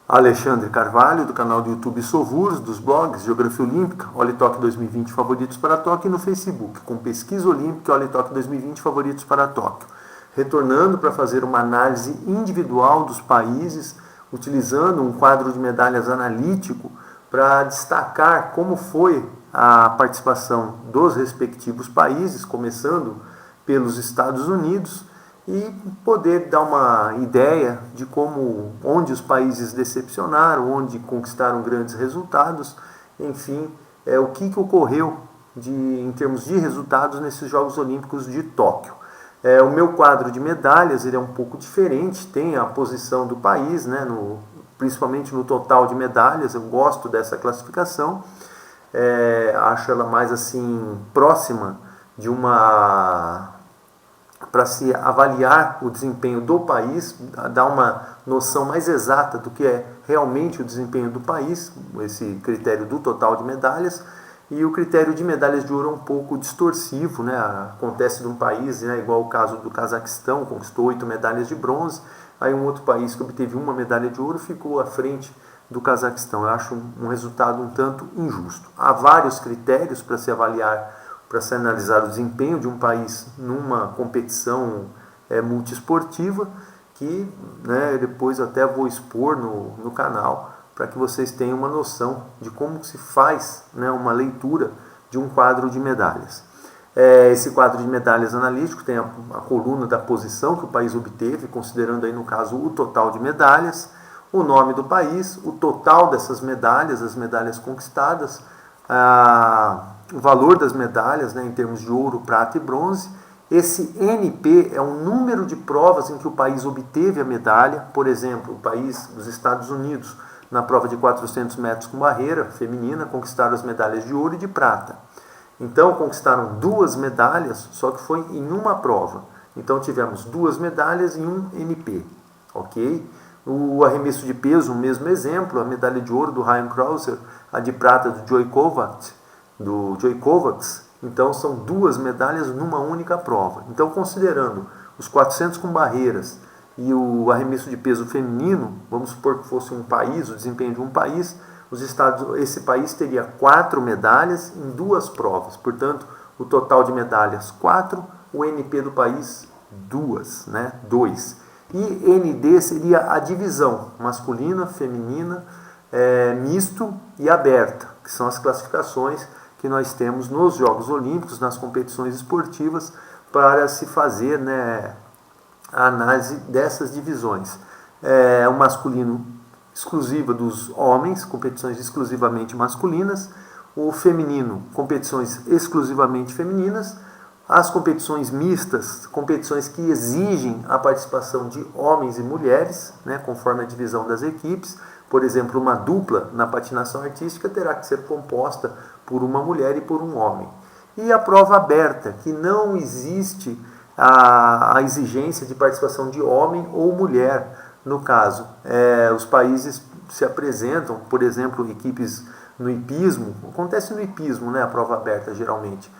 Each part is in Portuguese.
Alexandre Carvalho, do canal do YouTube Sovurs, dos blogs Geografia Olímpica, Olitoque 2020 Favoritos para Tóquio, e no Facebook, com Pesquisa Olímpica Olitoque 2020 Favoritos para Tóquio. Retornando para fazer uma análise individual dos países, utilizando um quadro de medalhas analítico para destacar como foi a participação dos respectivos países, começando pelos Estados Unidos, e poder dar uma ideia de onde os países decepcionaram, onde conquistaram grandes resultados, enfim, o que ocorreu em termos de resultados nesses Jogos Olímpicos de Tóquio. O meu quadro de medalhas ele é um pouco diferente, tem a posição do país, né, principalmente no total de medalhas, eu gosto dessa classificação, acho ela mais assim próxima de para se avaliar o desempenho do país, dar uma noção mais exata do que é realmente o desempenho do país, esse critério do total de medalhas, e o critério de medalhas de ouro é um pouco distorsivo, né? Acontece de um país, né, igual o caso do Cazaquistão, conquistou 8 medalhas de bronze, aí um outro país que obteve uma medalha de ouro ficou à frente do Cazaquistão. Eu acho um resultado um tanto injusto. Há vários critérios para se avaliar, para se analisar o desempenho de um país numa competição multiesportiva, que depois até vou expor no canal, para que vocês tenham uma noção de como se faz uma leitura de um quadro de medalhas. Esse quadro de medalhas analítico tem a coluna da posição que o país obteve, considerando aí no caso o total de medalhas, o nome do país, o total dessas medalhas, as medalhas conquistadas, o valor das medalhas, em termos de ouro, prata e bronze. Esse NP é o número de provas em que o país obteve a medalha. Por exemplo, o país dos Estados Unidos, na prova de 400 metros com barreira feminina, conquistaram as medalhas de ouro e de prata. Então, conquistaram 2 medalhas, só que foi em uma prova. Então, tivemos 2 medalhas e um NP, ok? O arremesso de peso, o mesmo exemplo, a medalha de ouro do Ryan Crouser, a de prata do Joe Kovacs, então são 2 medalhas numa única prova. Então, considerando os 400 com barreiras e o arremesso de peso feminino, vamos supor que fosse um país, o desempenho de um país, esse país teria 4 medalhas em 2 provas. Portanto, o total de medalhas 4, o NP do país 2. E ND seria a divisão masculina, feminina, misto e aberta, que são as classificações que nós temos nos Jogos Olímpicos, nas competições esportivas, para se fazer a análise dessas divisões. O masculino exclusiva dos homens, competições exclusivamente masculinas, o feminino, competições exclusivamente femininas, as competições mistas, competições que exigem a participação de homens e mulheres, conforme a divisão das equipes. Por exemplo, uma dupla na patinação artística terá que ser composta por uma mulher e por um homem. E a prova aberta, que não existe a exigência de participação de homem ou mulher. No caso, os países se apresentam, por exemplo, equipes no hipismo, acontece no hipismo, a prova aberta geralmente.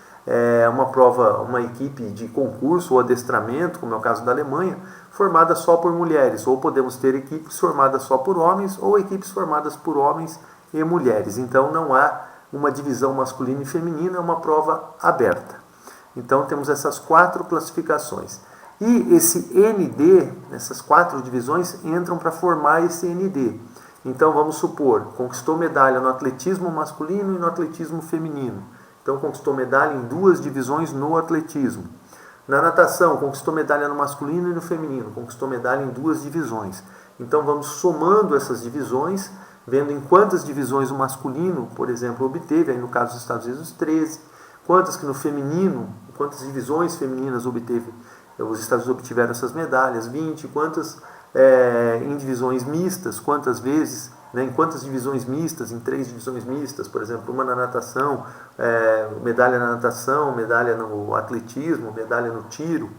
Uma equipe de concurso ou adestramento, como é o caso da Alemanha, formada só por mulheres, ou podemos ter equipes formadas só por homens, ou equipes formadas por homens e mulheres. Então não há uma divisão masculina e feminina, é uma prova aberta. Então temos essas 4 classificações. E esse ND, essas 4 divisões, entram para formar esse ND. Então vamos supor, conquistou medalha no atletismo masculino e no atletismo feminino. Então conquistou medalha em 2 divisões no atletismo. Na natação, conquistou medalha no masculino e no feminino. Conquistou medalha em 2 divisões. Então vamos somando essas divisões, vendo em quantas divisões o masculino, por exemplo, obteve, aí no caso dos Estados Unidos, 13. Quantas que no feminino, quantas divisões femininas obteve, os Estados Unidos obtiveram essas medalhas, 20. Quantas em divisões mistas, quantas vezes, em quantas divisões mistas, em 3 divisões mistas, por exemplo, uma na natação, medalha na natação, medalha no atletismo, medalha no tiro,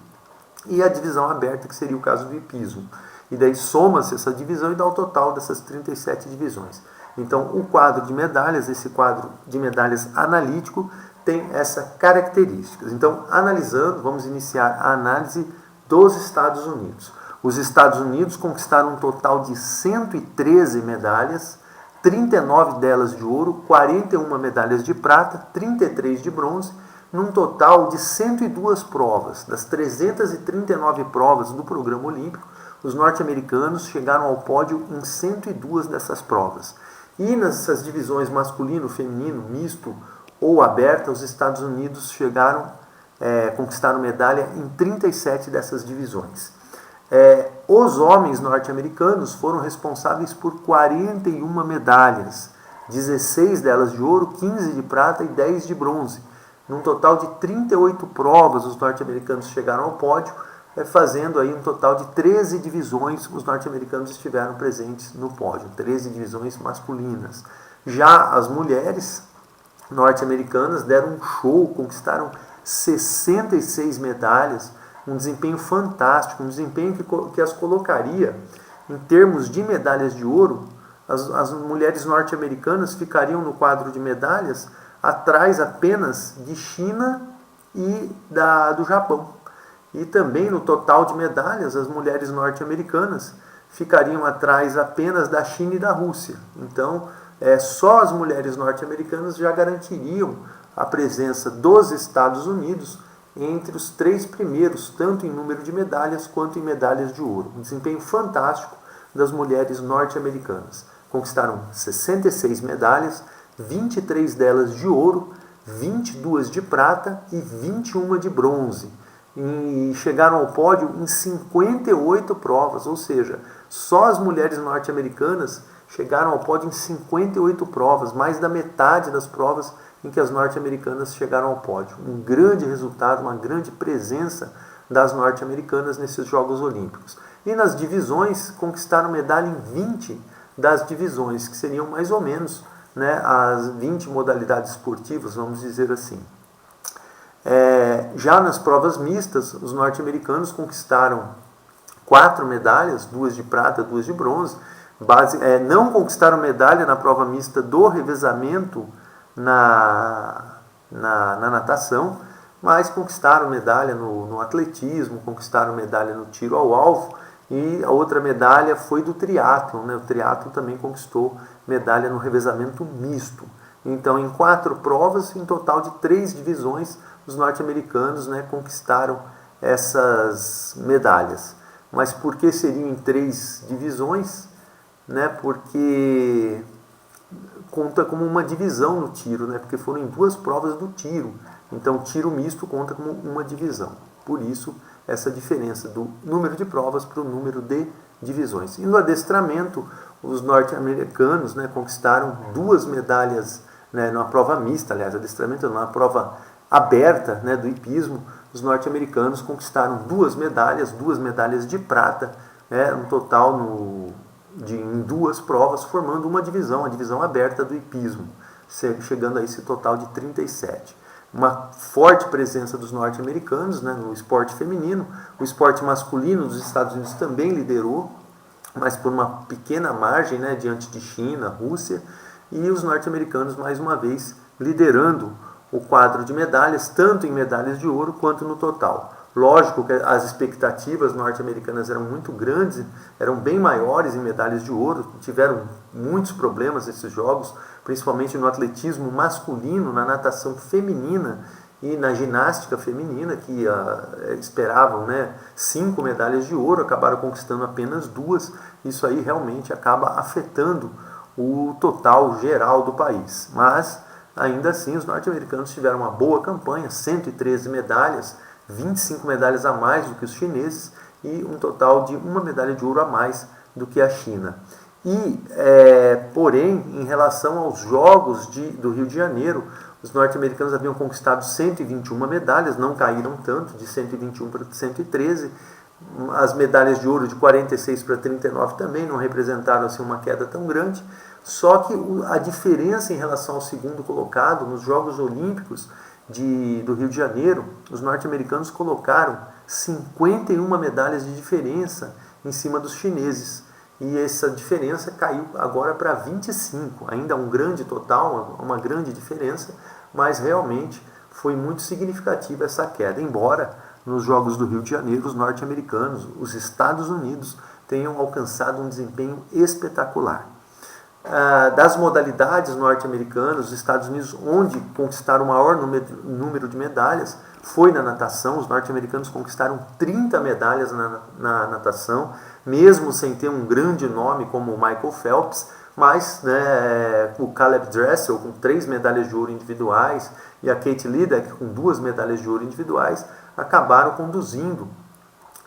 e a divisão aberta, que seria o caso do hipismo. E daí soma-se essa divisão e dá o total dessas 37 divisões. Então, o quadro de medalhas, esse quadro de medalhas analítico, tem essas características. Então, analisando, vamos iniciar a análise dos Estados Unidos. Os Estados Unidos conquistaram um total de 113 medalhas, 39 delas de ouro, 41 medalhas de prata, 33 de bronze, num total de 102 provas. Das 339 provas do programa olímpico, os norte-americanos chegaram ao pódio em 102 dessas provas. E nessas divisões masculino, feminino, misto ou aberta, os Estados Unidos conquistaram medalha em 37 dessas divisões. Os homens norte-americanos foram responsáveis por 41 medalhas, 16 delas de ouro, 15 de prata e 10 de bronze. Num total de 38 provas, os norte-americanos chegaram ao pódio, fazendo aí um total de 13 divisões, os norte-americanos estiveram presentes no pódio, 13 divisões masculinas. Já as mulheres norte-americanas deram um show, conquistaram 66 medalhas, um desempenho fantástico, um desempenho que as colocaria, em termos de medalhas de ouro, as mulheres norte-americanas ficariam no quadro de medalhas atrás apenas de China e do Japão. E também no total de medalhas, as mulheres norte-americanas ficariam atrás apenas da China e da Rússia. Então, só as mulheres norte-americanas já garantiriam a presença dos Estados Unidos entre os 3 primeiros, tanto em número de medalhas quanto em medalhas de ouro. Um desempenho fantástico das mulheres norte-americanas. Conquistaram 66 medalhas, 23 delas de ouro, 22 de prata e 21 de bronze. E chegaram ao pódio em 58 provas, ou seja, só as mulheres norte-americanas chegaram ao pódio em 58 provas, mais da metade das provas em que as norte-americanas chegaram ao pódio. Um grande resultado, uma grande presença das norte-americanas nesses Jogos Olímpicos. E nas divisões, conquistaram medalha em 20 das divisões, que seriam mais ou menos, né, as 20 modalidades esportivas, vamos dizer assim. Já nas provas mistas, os norte-americanos conquistaram 4 medalhas, 2 de prata, 2 de bronze. Não conquistaram medalha na prova mista do revezamento na natação, mas conquistaram medalha no atletismo, conquistaram medalha no tiro ao alvo, e a outra medalha foi do triatlon, né? O triatlon também conquistou medalha no revezamento misto. Então, em 4 provas, em total de 3 divisões, os norte-americanos, né, conquistaram essas medalhas. Mas por que seriam em 3 divisões? Né? Porque conta como uma divisão no tiro, né? Porque foram em 2 provas do tiro. Então, o tiro misto conta como uma divisão. Por isso, essa diferença do número de provas para o número de divisões. E no adestramento, os norte-americanos, né, conquistaram 2 medalhas, né, numa prova mista, aliás, adestramento numa prova aberta, né, do hipismo. Os norte-americanos conquistaram 2 medalhas de prata, né, um total em 2 provas, formando uma divisão, a divisão aberta do hipismo, chegando a esse total de 37. Uma forte presença dos norte-americanos, né, no esporte feminino. O esporte masculino dos Estados Unidos também liderou, mas por uma pequena margem, né, diante de China, Rússia, e os norte-americanos, mais uma vez, liderando o quadro de medalhas, tanto em medalhas de ouro quanto no total. Lógico que as expectativas norte-americanas eram muito grandes, eram bem maiores em medalhas de ouro, tiveram muitos problemas nesses jogos, principalmente no atletismo masculino, na natação feminina e na ginástica feminina, que esperavam, né, 5 medalhas de ouro, acabaram conquistando apenas 2. Isso aí realmente acaba afetando o total geral do país. Mas, ainda assim, os norte-americanos tiveram uma boa campanha, 113 medalhas, 25 medalhas a mais do que os chineses e um total de 1 medalha de ouro a mais do que a China. E, porém, em relação aos Jogos do Rio de Janeiro, os norte-americanos haviam conquistado 121 medalhas, não caíram tanto, de 121 para 113. As medalhas de ouro de 46 para 39 também não representaram assim, uma queda tão grande. Só que a diferença em relação ao segundo colocado nos Jogos Olímpicos do Rio de Janeiro, os norte-americanos colocaram 51 medalhas de diferença em cima dos chineses. E essa diferença caiu agora para 25. Ainda um grande total, uma grande diferença, mas realmente foi muito significativa essa queda. Embora nos Jogos do Rio de Janeiro, os norte-americanos, os Estados Unidos, tenham alcançado um desempenho espetacular. Das modalidades norte-americanas, os Estados Unidos, onde conquistaram o maior número de medalhas, foi na natação. Os norte-americanos conquistaram 30 medalhas na natação, mesmo sem ter um grande nome como o Michael Phelps, mas né, o Caleb Dressel com 3 medalhas de ouro individuais e a Kate Ledeck com 2 medalhas de ouro individuais acabaram conduzindo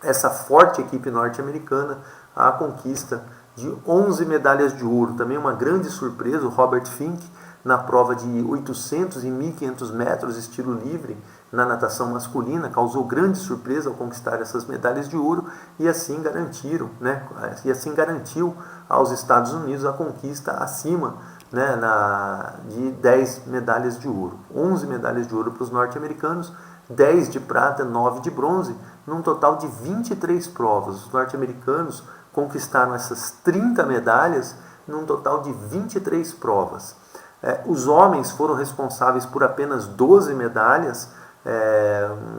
essa forte equipe norte-americana à conquista de 11 medalhas de ouro. Também uma grande surpresa, o Robert Fink, na prova de 800 e 1.500 metros estilo livre na natação masculina, causou grande surpresa ao conquistar essas medalhas de ouro e assim garantiu aos Estados Unidos a conquista acima de 10 medalhas de ouro. 11 medalhas de ouro para os norte-americanos, 10 de prata, 9 de bronze, num total de 23 provas. Os norte-americanos conquistaram essas 30 medalhas num total de 23 provas. Os homens foram responsáveis por apenas 12 medalhas,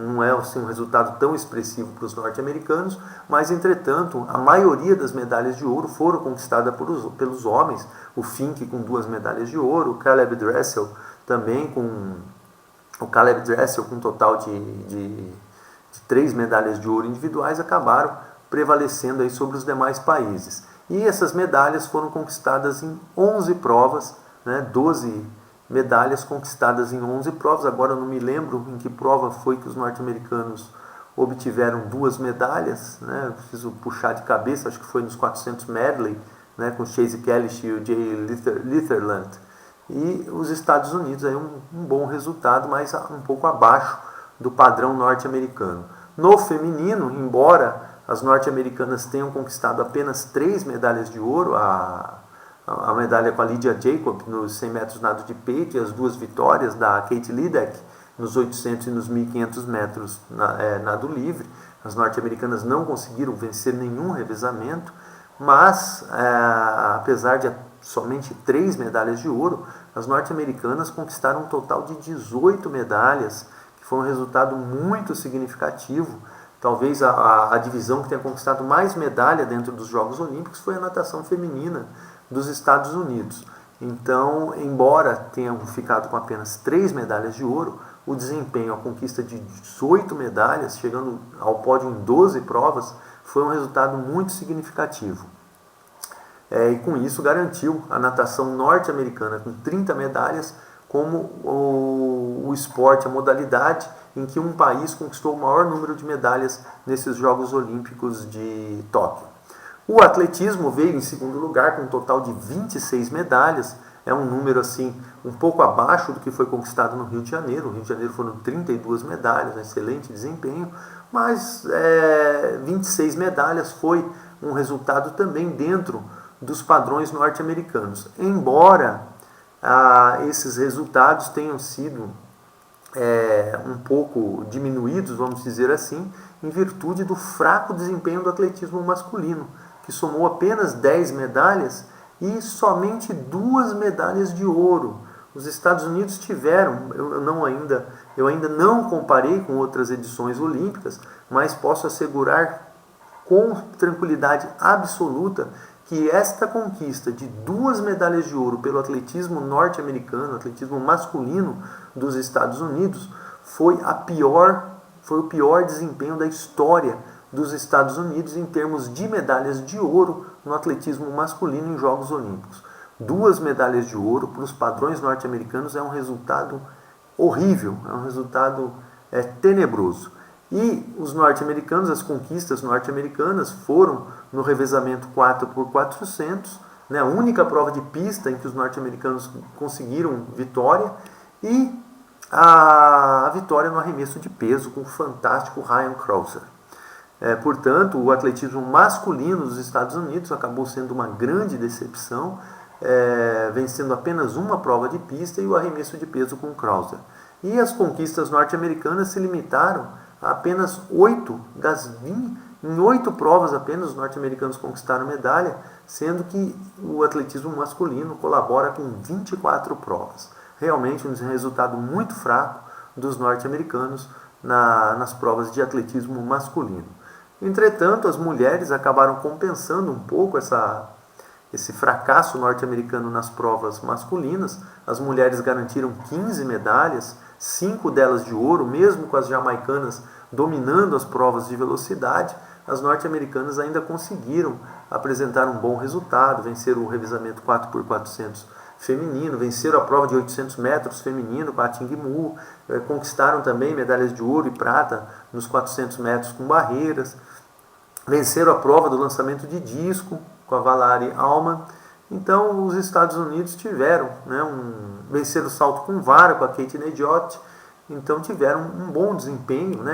não é assim, um resultado tão expressivo para os norte-americanos, mas entretanto a maioria das medalhas de ouro foram conquistadas pelos homens. O Fink com 2 medalhas de ouro, o Caleb Dressel também com um total de 3 medalhas de ouro individuais, acabaram prevalecendo aí sobre os demais países. E essas medalhas foram conquistadas em 11 provas, 12 medalhas conquistadas em 11 provas. Agora eu não me lembro em que prova foi que os norte-americanos obtiveram 2 medalhas, eu preciso puxar de cabeça, acho que foi nos 400 medley, com Chase Kellish e o Jay Litherland. E os Estados Unidos, aí um bom resultado, mas um pouco abaixo do padrão norte-americano. No feminino, embora as norte-americanas tenham conquistado apenas 3 medalhas de ouro, a medalha com a Lydia Jacob nos 100 metros nado de peito e as 2 vitórias da Kate Ledeck nos 800 e nos 1.500 metros nado livre. As norte-americanas não conseguiram vencer nenhum revezamento, mas apesar de somente 3 medalhas de ouro, as norte-americanas conquistaram um total de 18 medalhas, que foi um resultado muito significativo. Talvez a divisão que tenha conquistado mais medalha dentro dos Jogos Olímpicos foi a natação feminina dos Estados Unidos. Então, embora tenham ficado com apenas 3 medalhas de ouro, o desempenho, a conquista de 18 medalhas, chegando ao pódio em 12 provas, foi um resultado muito significativo. E com isso garantiu a natação norte-americana com 30 medalhas como o esporte, a modalidade em que um país conquistou o maior número de medalhas nesses Jogos Olímpicos de Tóquio. O atletismo veio em segundo lugar com um total de 26 medalhas, é um número assim um pouco abaixo do que foi conquistado no Rio de Janeiro. No Rio de Janeiro foram 32 medalhas, um excelente desempenho, mas 26 medalhas foi um resultado também dentro dos padrões norte-americanos. Embora esses resultados tenham sido um pouco diminuídos, vamos dizer assim, em virtude do fraco desempenho do atletismo masculino, que somou apenas 10 medalhas e somente 2 medalhas de ouro. Os Estados Unidos tiveram, eu ainda não comparei com outras edições olímpicas, mas posso assegurar com tranquilidade absoluta que esta conquista de 2 medalhas de ouro pelo atletismo norte-americano, atletismo masculino dos Estados Unidos, foi o pior desempenho da história dos Estados Unidos em termos de medalhas de ouro no atletismo masculino em Jogos Olímpicos. 2 medalhas de ouro para os padrões norte-americanos é um resultado horrível, é um resultado tenebroso. E os norte-americanos, as conquistas norte-americanas foram no revezamento 4x400, a única prova de pista em que os norte-americanos conseguiram vitória, e a vitória no arremesso de peso com o fantástico Ryan Crouser. Portanto, o atletismo masculino dos Estados Unidos acabou sendo uma grande decepção, vencendo apenas uma prova de pista e o arremesso de peso com o Crouser. E as conquistas norte-americanas se limitaram a apenas 8 das 20. Em 8 provas apenas os norte-americanos conquistaram medalha, sendo que o atletismo masculino colabora com 24 provas. Realmente um resultado muito fraco dos norte-americanos nas provas de atletismo masculino. Entretanto, as mulheres acabaram compensando um pouco esse fracasso norte-americano nas provas masculinas. As mulheres garantiram 15 medalhas, 5 delas de ouro, mesmo com as jamaicanas dominando as provas de velocidade. As norte-americanas ainda conseguiram apresentar um bom resultado, venceram o revezamento 4x400 feminino, venceram a prova de 800 metros feminino com a Ting Mu, conquistaram também medalhas de ouro e prata nos 400 metros com barreiras, venceram a prova do lançamento de disco com a Valerie Allman. Então os Estados Unidos tiveram, venceram o salto com vara com a Katie Nageotte, então tiveram um bom desempenho,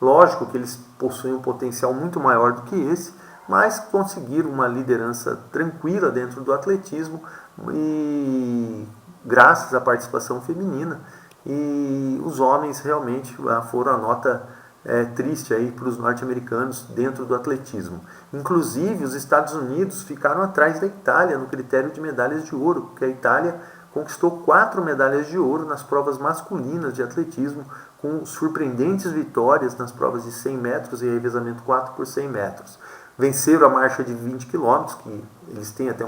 Lógico que eles possuem um potencial muito maior do que esse, mas conseguiram uma liderança tranquila dentro do atletismo e graças à participação feminina. E os homens realmente foram a nota triste aí para os norte-americanos dentro do atletismo. Inclusive, os Estados Unidos ficaram atrás da Itália no critério de medalhas de ouro, porque a Itália conquistou 4 medalhas de ouro nas provas masculinas de atletismo, com surpreendentes vitórias nas provas de 100 metros e revezamento 4 por 100 metros. Venceram a marcha de 20 km, que eles têm até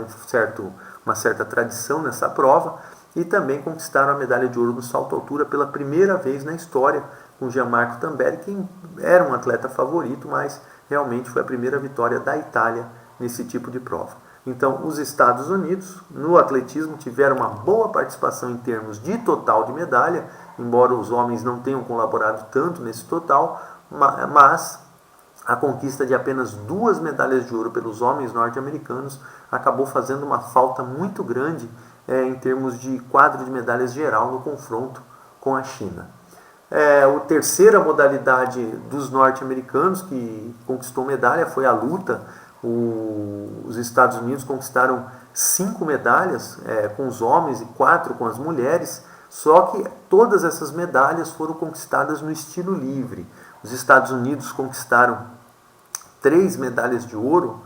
uma certa tradição nessa prova, e também conquistaram a medalha de ouro no salto altura pela primeira vez na história, com Gianmarco Tamberi, que era um atleta favorito, mas realmente foi a primeira vitória da Itália nesse tipo de prova. Então, os Estados Unidos, no atletismo, tiveram uma boa participação em termos de total de medalha, embora os homens não tenham colaborado tanto nesse total, mas a conquista de apenas 2 medalhas de ouro pelos homens norte-americanos acabou fazendo uma falta muito grande em termos de quadro de medalhas geral no confronto com a China. A terceira modalidade dos norte-americanos que conquistou medalha foi a luta. Os Estados Unidos conquistaram 5 medalhas com os homens e 4 com as mulheres, só que todas essas medalhas foram conquistadas no estilo livre. Os Estados Unidos conquistaram 3 medalhas de ouro,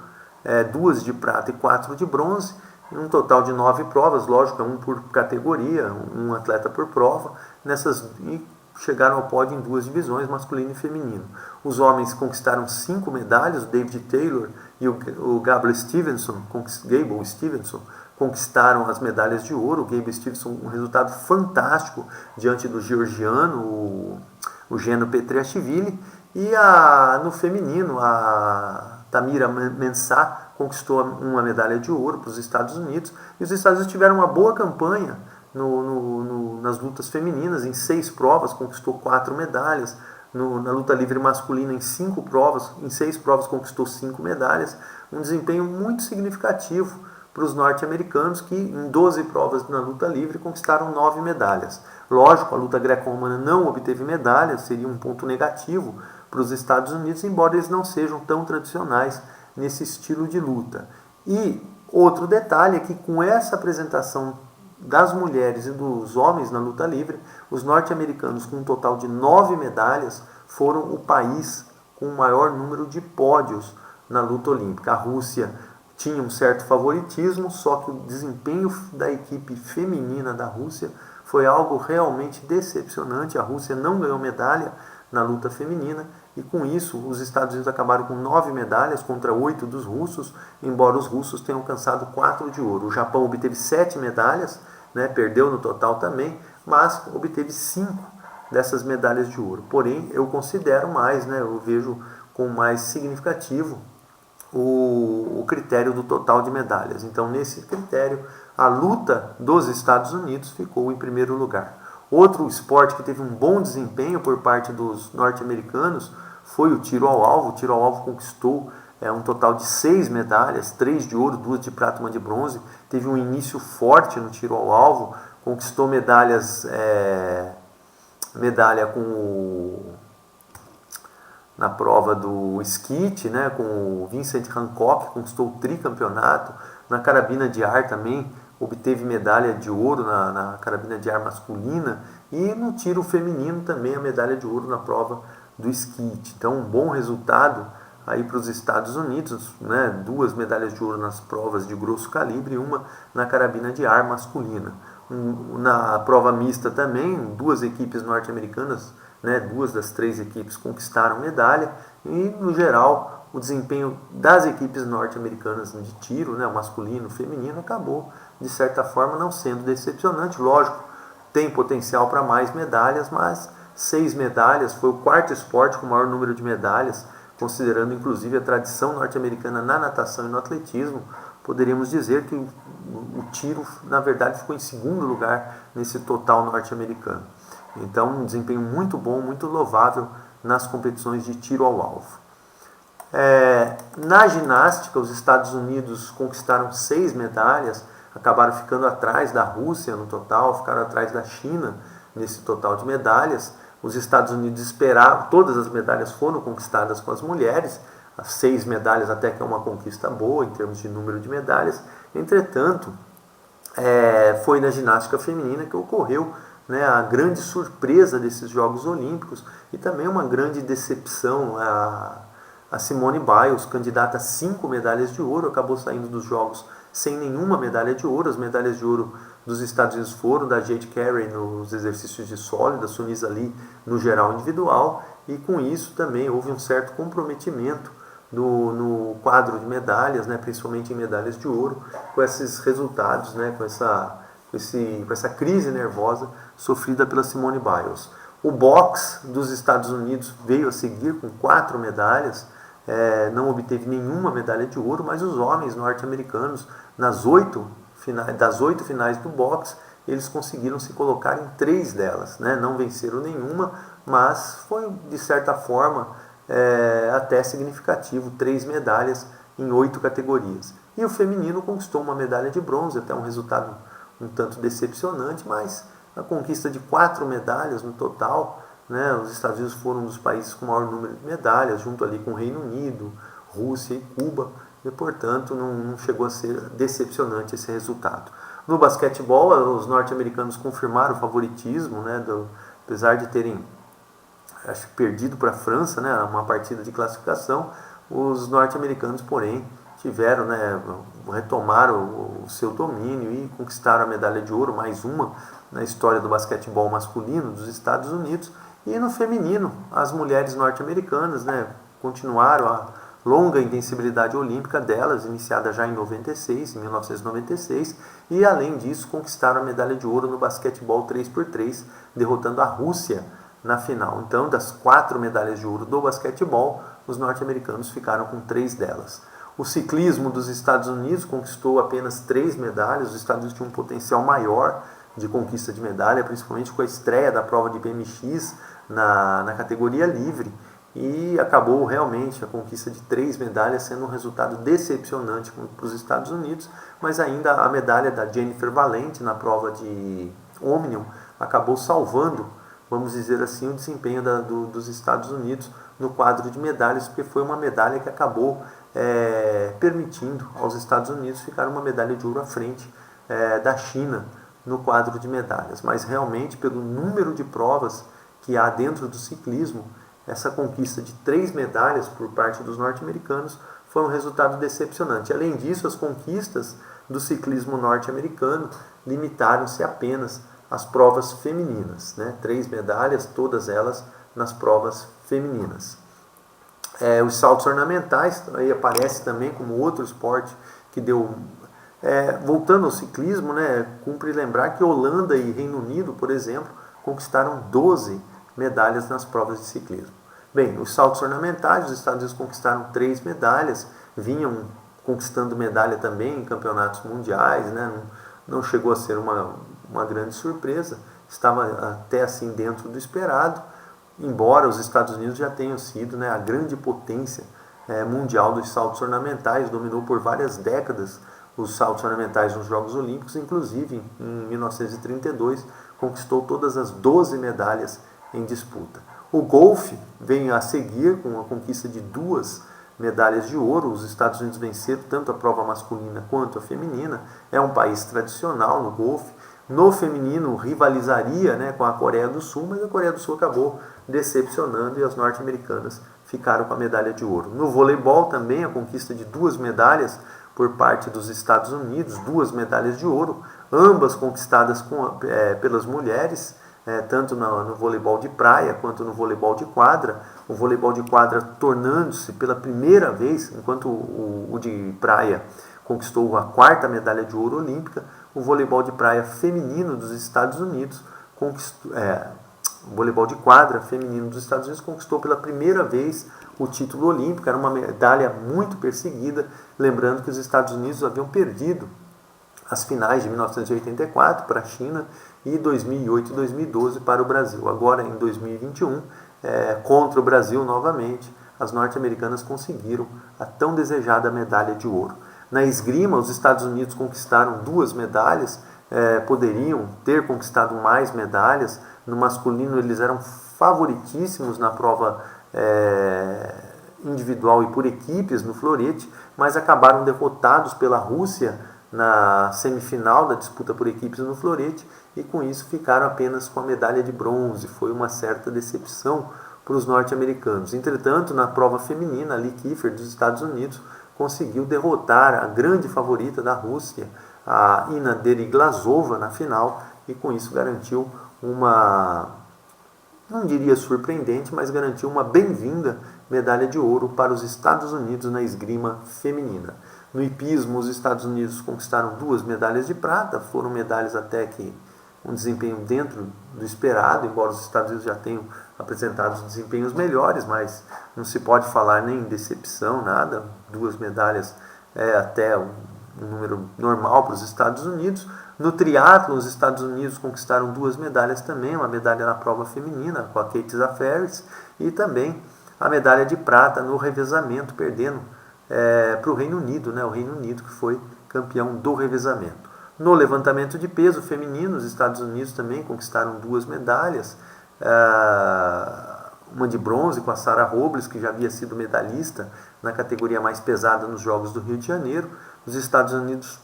2 de prata e 4 de bronze, um total de 9 provas, lógico, um por categoria, um atleta por prova, e chegaram ao pódio em 2 divisões, masculino e feminino. Os homens conquistaram 5 medalhas, o David Taylor e o Gable Stevenson conquistaram as medalhas de ouro. O Gable Stevenson, um resultado fantástico diante do georgiano, o Geno Petriashvili. E no feminino, a Tamira Mensah conquistou uma medalha de ouro para os Estados Unidos. E os Estados Unidos tiveram uma boa campanha nas lutas femininas. Em 6 provas conquistou 4 medalhas. Na luta livre masculina, em 6 provas conquistou 5 medalhas. Um desempenho muito significativo para os norte-americanos, que em 12 provas na luta livre conquistaram 9 medalhas. Lógico, a luta greco-romana não obteve medalhas, seria um ponto negativo para os Estados Unidos, embora eles não sejam tão tradicionais nesse estilo de luta. E outro detalhe é que com essa apresentação das mulheres e dos homens na luta livre, os norte-americanos, com um total de 9 medalhas, foram o país com o maior número de pódios na luta olímpica. A Rússia tinha um certo favoritismo, só que o desempenho da equipe feminina da Rússia foi algo realmente decepcionante. A Rússia não ganhou medalha na luta feminina, e com isso os Estados Unidos acabaram com 9 medalhas contra 8 dos russos, embora os russos tenham alcançado 4 de ouro. O Japão obteve 7 medalhas, perdeu no total também, mas obteve 5 dessas medalhas de ouro. Porém, eu considero mais, eu vejo como mais significativo o critério do total de medalhas. Então, nesse critério, a luta dos Estados Unidos ficou em primeiro lugar. Outro esporte que teve um bom desempenho por parte dos norte-americanos foi o tiro ao alvo. O tiro ao alvo conquistou um total de 6 medalhas, 3 de ouro, 2 de prata e 1 de bronze. Teve um início forte no tiro ao alvo, conquistou medalha na prova do skeet, com o Vincent Hancock, conquistou o tricampeonato. Na carabina de ar também obteve medalha de ouro na carabina de ar masculina, e no tiro feminino também a medalha de ouro na prova do skeet. Então, um bom resultado aí para os Estados Unidos, 2 medalhas de ouro nas provas de grosso calibre e 1 na carabina de ar masculina. Na prova mista também, 2 equipes norte-americanas né? 2 das 3 equipes conquistaram medalha e, no geral, o desempenho das equipes norte-americanas de tiro, né? O masculino, o feminino, acabou, de certa forma, não sendo decepcionante. Lógico, tem potencial para mais medalhas, mas 6 medalhas, foi o quarto esporte com o maior número de medalhas, considerando inclusive a tradição norte-americana na natação e no atletismo. Poderíamos dizer que o tiro, na verdade, ficou em segundo lugar nesse total norte-americano. Então, um desempenho muito bom, muito louvável nas competições de tiro ao alvo. Na ginástica, os Estados Unidos conquistaram 6 medalhas, acabaram ficando atrás da Rússia no total, ficaram atrás da China nesse total de medalhas. Os Estados Unidos esperavam, todas as medalhas foram conquistadas com as mulheres, as 6 medalhas até que é uma conquista boa em termos de número de medalhas. Entretanto, foi na ginástica feminina que ocorreu, né, a grande surpresa desses Jogos Olímpicos e também uma grande decepção. A Simone Biles, candidata a 5 medalhas de ouro, acabou saindo dos Jogos sem nenhuma medalha de ouro. As medalhas de ouro dos Estados Unidos foram da Jade Carey nos exercícios de solo, da Sunisa Lee no geral individual, e com isso também houve um certo comprometimento no quadro de medalhas, né, principalmente em medalhas de ouro, com esses resultados, né, com essa crise nervosa sofrida pela Simone Biles. O boxe dos Estados Unidos veio a seguir com 4 medalhas, não obteve nenhuma medalha de ouro, mas os homens norte-americanos, das 8 finais do boxe, eles conseguiram se colocar em 3 delas, né? Não venceram nenhuma, mas foi, de certa forma, até significativo, 3 medalhas em 8 categorias. E o feminino conquistou uma medalha de bronze, até um resultado um tanto decepcionante, mas a conquista de 4 medalhas no total, né? Os Estados Unidos foram um dos países com o maior número de medalhas, junto ali com o Reino Unido, Rússia e Cuba, e portanto não chegou a ser decepcionante esse resultado. No basquetebol, os norte-americanos confirmaram o favoritismo, né? Apesar de terem perdido para a França, né? Uma partida de classificação, os norte-americanos, porém, tiveram, né? Retomaram o seu domínio e conquistaram a medalha de ouro, mais uma na história do basquetebol masculino dos Estados Unidos. E no feminino, as mulheres norte-americanas, né, continuaram a longa invencibilidade olímpica delas, iniciada já em 1996, e além disso conquistaram a medalha de ouro no basquetebol 3x3, derrotando a Rússia na final. Então, das 4 medalhas de ouro do basquetebol, os norte-americanos ficaram com 3 delas. O ciclismo dos Estados Unidos conquistou apenas 3 medalhas. Os Estados Unidos tinham um potencial maior de conquista de medalha, principalmente com a estreia da prova de BMX na categoria livre, e acabou realmente a conquista de 3 medalhas sendo um resultado decepcionante para os Estados Unidos, mas ainda a medalha da Jennifer Valente na prova de Omnium acabou salvando, vamos dizer assim, o desempenho dos Estados Unidos no quadro de medalhas, porque foi uma medalha que acabou permitindo aos Estados Unidos ficar uma medalha de ouro à frente da China no quadro de medalhas. Mas realmente, pelo número de provas que há dentro do ciclismo, essa conquista de 3 medalhas por parte dos norte-americanos foi um resultado decepcionante. Além disso, as conquistas do ciclismo norte-americano limitaram-se apenas às provas femininas, né? 3 medalhas, todas elas nas provas femininas. Os saltos ornamentais aí aparece também como outro esporte que deu... voltando ao ciclismo, né, cumpre lembrar que Holanda e Reino Unido, por exemplo, conquistaram 12 medalhas nas provas de ciclismo. Bem, os saltos ornamentais, os Estados Unidos conquistaram 3 medalhas, vinham conquistando medalha também em campeonatos mundiais, né, não chegou a ser uma grande surpresa, estava até assim dentro do esperado, embora os Estados Unidos já tenham sido, né, a grande potência mundial dos saltos ornamentais, dominou por várias décadas os saltos ornamentais nos Jogos Olímpicos, inclusive em 1932 conquistou todas as 12 medalhas em disputa. O golfe vem a seguir com a conquista de 2 medalhas de ouro. Os Estados Unidos venceram tanto a prova masculina quanto a feminina. É um país tradicional no golfe. No feminino rivalizaria, né, com a Coreia do Sul, mas a Coreia do Sul acabou decepcionando e as norte-americanas ficaram com a medalha de ouro. No voleibol também a conquista de 2 medalhas por parte dos Estados Unidos, 2 medalhas de ouro, ambas conquistadas pelas mulheres. tanto no voleibol de praia quanto no voleibol de quadra. O voleibol de quadra tornando-se pela primeira vez, enquanto o de praia conquistou a 4ª medalha de ouro olímpica, o voleibol de praia feminino dos Estados Unidos conquistou, o voleibol de quadra feminino dos Estados Unidos conquistou pela primeira vez o título olímpico. Era uma medalha muito perseguida, lembrando que os Estados Unidos haviam perdido as finais de 1984 para a China e 2008 e 2012 para o Brasil. Agora, em 2021, contra o Brasil novamente, as norte-americanas conseguiram a tão desejada medalha de ouro. Na esgrima, os Estados Unidos conquistaram 2 medalhas, poderiam ter conquistado mais medalhas. No masculino, eles eram favoritíssimos na prova individual e por equipes no florete, mas acabaram derrotados pela Rússia na semifinal da disputa por equipes no florete, e com isso ficaram apenas com a medalha de bronze. Foi uma certa decepção para os norte-americanos. Entretanto, na prova feminina, a Lee Kiefer dos Estados Unidos conseguiu derrotar a grande favorita da Rússia, a Ina Deriglazova, na final, e com isso garantiu uma, não diria surpreendente, mas garantiu uma bem-vinda medalha de ouro para os Estados Unidos na esgrima feminina. No hipismo, os Estados Unidos conquistaram 2 medalhas de prata, foram medalhas até que um desempenho dentro do esperado, embora os Estados Unidos já tenham apresentado desempenhos melhores, mas não se pode falar nem em decepção, nada. 2 medalhas é até um número normal para os Estados Unidos. No triatlo, os Estados Unidos conquistaram 2 medalhas também, uma medalha na prova feminina com a Katie Zaferes e também a medalha de prata no revezamento, perdendo para o Reino Unido, o Reino Unido que foi campeão do revezamento. No levantamento de peso feminino, os Estados Unidos também conquistaram 2 medalhas, uma de bronze com a Sarah Robles, que já havia sido medalhista na categoria mais pesada nos Jogos do Rio de Janeiro. Os Estados Unidos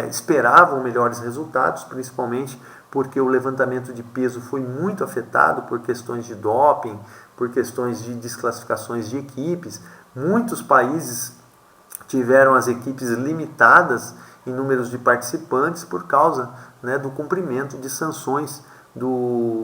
esperavam melhores resultados, principalmente porque o levantamento de peso foi muito afetado por questões de doping, por questões de desclassificações de equipes. Muitos países tiveram as equipes limitadas em números de participantes por causa do cumprimento de sanções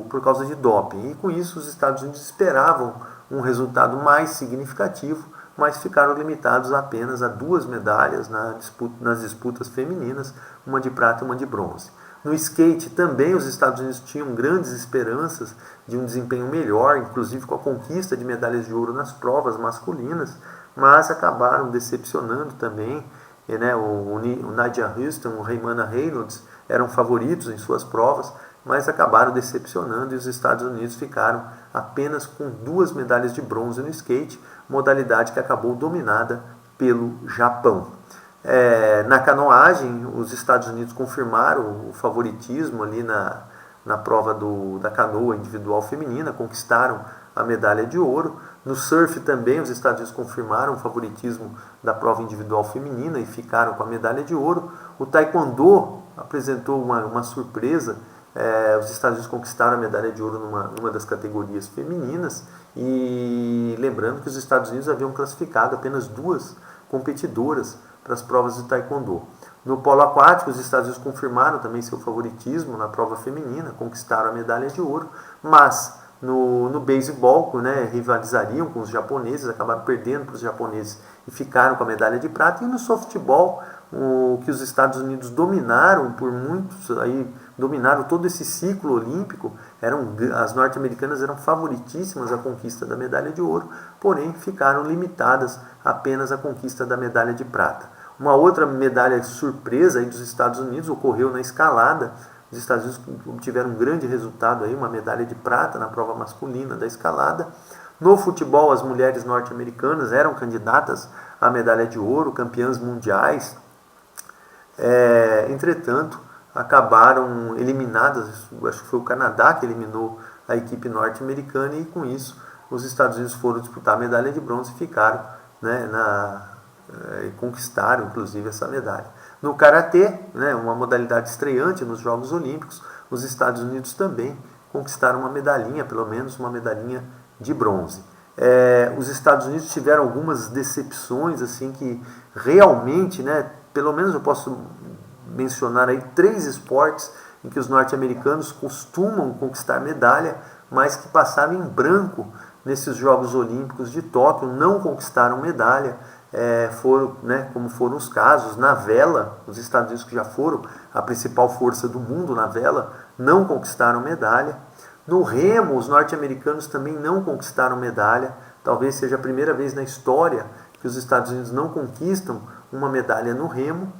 por causa de doping. E com isso os Estados Unidos esperavam um resultado mais significativo, mas ficaram limitados apenas a 2 medalhas nas disputas femininas, uma de prata e uma de bronze. No skate também os Estados Unidos tinham grandes esperanças de um desempenho melhor, inclusive com a conquista de medalhas de ouro nas provas masculinas, mas acabaram decepcionando também. O Nadia Houston, o Raymana Reynolds eram favoritos em suas provas, mas acabaram decepcionando e os Estados Unidos ficaram apenas com 2 medalhas de bronze no skate, modalidade que acabou dominada pelo Japão. Na canoagem, os Estados Unidos confirmaram o favoritismo ali na prova da canoa individual feminina, conquistaram a medalha de ouro. No surf também, os Estados Unidos confirmaram o favoritismo da prova individual feminina e ficaram com a medalha de ouro. O taekwondo apresentou uma surpresa. Os Estados Unidos conquistaram a medalha de ouro numa das categorias femininas, e lembrando que os Estados Unidos haviam classificado apenas 2 competidoras para as provas de taekwondo. No polo aquático, os Estados Unidos confirmaram também seu favoritismo na prova feminina, conquistaram a medalha de ouro, mas no beisebol, rivalizariam com os japoneses, acabaram perdendo para os japoneses e ficaram com a medalha de prata. E no softball, que os Estados Unidos dominaram por muitos, dominaram todo esse ciclo olímpico, as norte-americanas eram favoritíssimas à conquista da medalha de ouro, porém ficaram limitadas apenas à conquista da medalha de prata. Uma outra medalha surpresa dos Estados Unidos ocorreu na escalada. Os Estados Unidos obtiveram um grande resultado, uma medalha de prata na prova masculina da escalada. No futebol, as mulheres norte-americanas eram candidatas à medalha de ouro, campeãs mundiais. Entretanto, acabaram eliminadas. Acho que foi o Canadá que eliminou a equipe norte-americana, e com isso os Estados Unidos foram disputar a medalha de bronze e ficaram e conquistaram inclusive essa medalha. No karatê, uma modalidade estreante nos Jogos Olímpicos, os Estados Unidos também conquistaram uma medalhinha, pelo menos uma medalhinha de bronze. Os Estados Unidos tiveram algumas decepções assim que realmente, pelo menos eu posso mencionar aí 3 esportes em que os norte-americanos costumam conquistar medalha, mas que passaram em branco nesses Jogos Olímpicos de Tóquio, não conquistaram medalha, como foram os casos na vela. Os Estados Unidos, que já foram a principal força do mundo na vela, não conquistaram medalha. No remo, os norte-americanos também não conquistaram medalha. Talvez seja a primeira vez na história que os Estados Unidos não conquistam uma medalha no remo.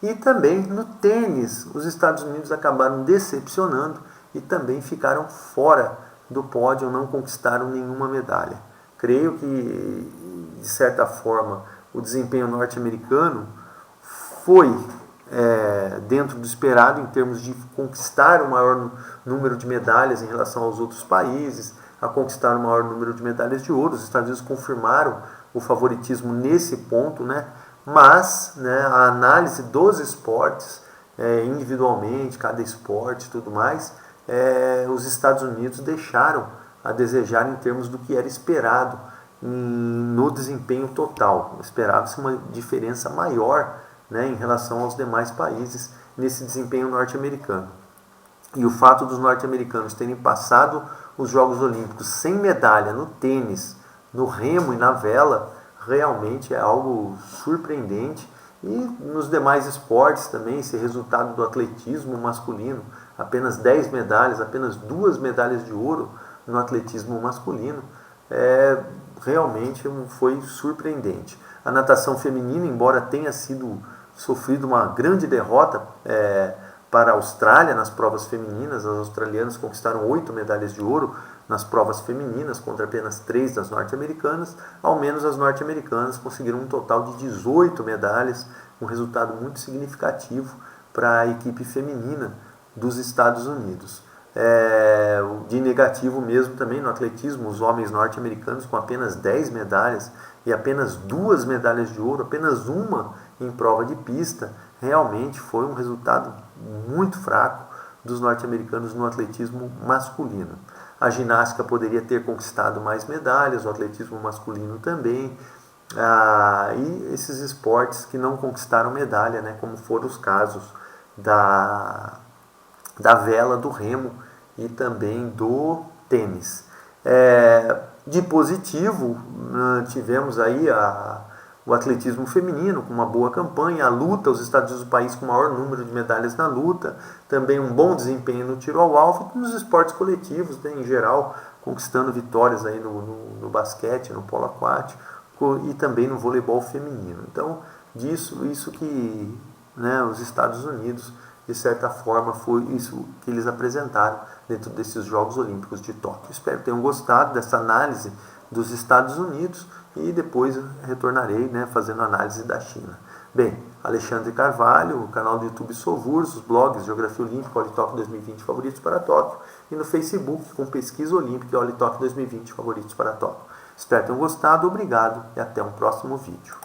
E também no tênis, os Estados Unidos acabaram decepcionando e também ficaram fora do pódio, não conquistaram nenhuma medalha. Creio que, de certa forma, o desempenho norte-americano foi dentro do esperado em termos de conquistar o maior número de medalhas em relação aos outros países, a conquistar o maior número de medalhas de ouro. Os Estados Unidos confirmaram o favoritismo nesse ponto, né? Mas a análise dos esportes, individualmente, cada esporte e tudo mais, os Estados Unidos deixaram a desejar em termos do que era esperado no desempenho total. Esperava-se uma diferença maior, em relação aos demais países nesse desempenho norte-americano. E o fato dos norte-americanos terem passado os Jogos Olímpicos sem medalha no tênis, no remo e na vela, realmente é algo surpreendente. E nos demais esportes também, esse resultado do atletismo masculino, apenas 10 medalhas, apenas 2 medalhas de ouro no atletismo masculino, realmente foi surpreendente. A natação feminina, embora tenha sofrido uma grande derrota para a Austrália nas provas femininas, as australianas conquistaram 8 medalhas de ouro nas provas femininas contra apenas 3 das norte-americanas. Ao menos as norte-americanas conseguiram um total de 18 medalhas, um resultado muito significativo para a equipe feminina dos Estados Unidos. De negativo mesmo também no atletismo, os homens norte-americanos com apenas 10 medalhas e apenas 2 medalhas de ouro, apenas uma em prova de pista. Realmente foi um resultado muito fraco dos norte-americanos no atletismo masculino. A ginástica poderia ter conquistado mais medalhas, o atletismo masculino também, e esses esportes que não conquistaram medalha, como foram os casos da vela, do remo e também do tênis. De positivo, tivemos aí o atletismo feminino com uma boa campanha, a luta, os Estados Unidos, o país com o maior número de medalhas na luta, também um bom desempenho no tiro ao alvo e nos esportes coletivos, em geral, conquistando vitórias aí no basquete, no polo aquático e também no voleibol feminino. Então, isso que os Estados Unidos, de certa forma, foi isso que eles apresentaram dentro desses Jogos Olímpicos de Tóquio. Espero que tenham gostado dessa análise dos Estados Unidos e depois retornarei fazendo análise da China. Bem, Alexandre Carvalho, o canal do YouTube Sovurs, os blogs Geografia Olímpica, Olitóquio 2020 Favoritos para Tóquio e no Facebook com Pesquisa Olímpica Olitóquio 2020 Favoritos para Tóquio. Espero que tenham gostado, obrigado e até um próximo vídeo.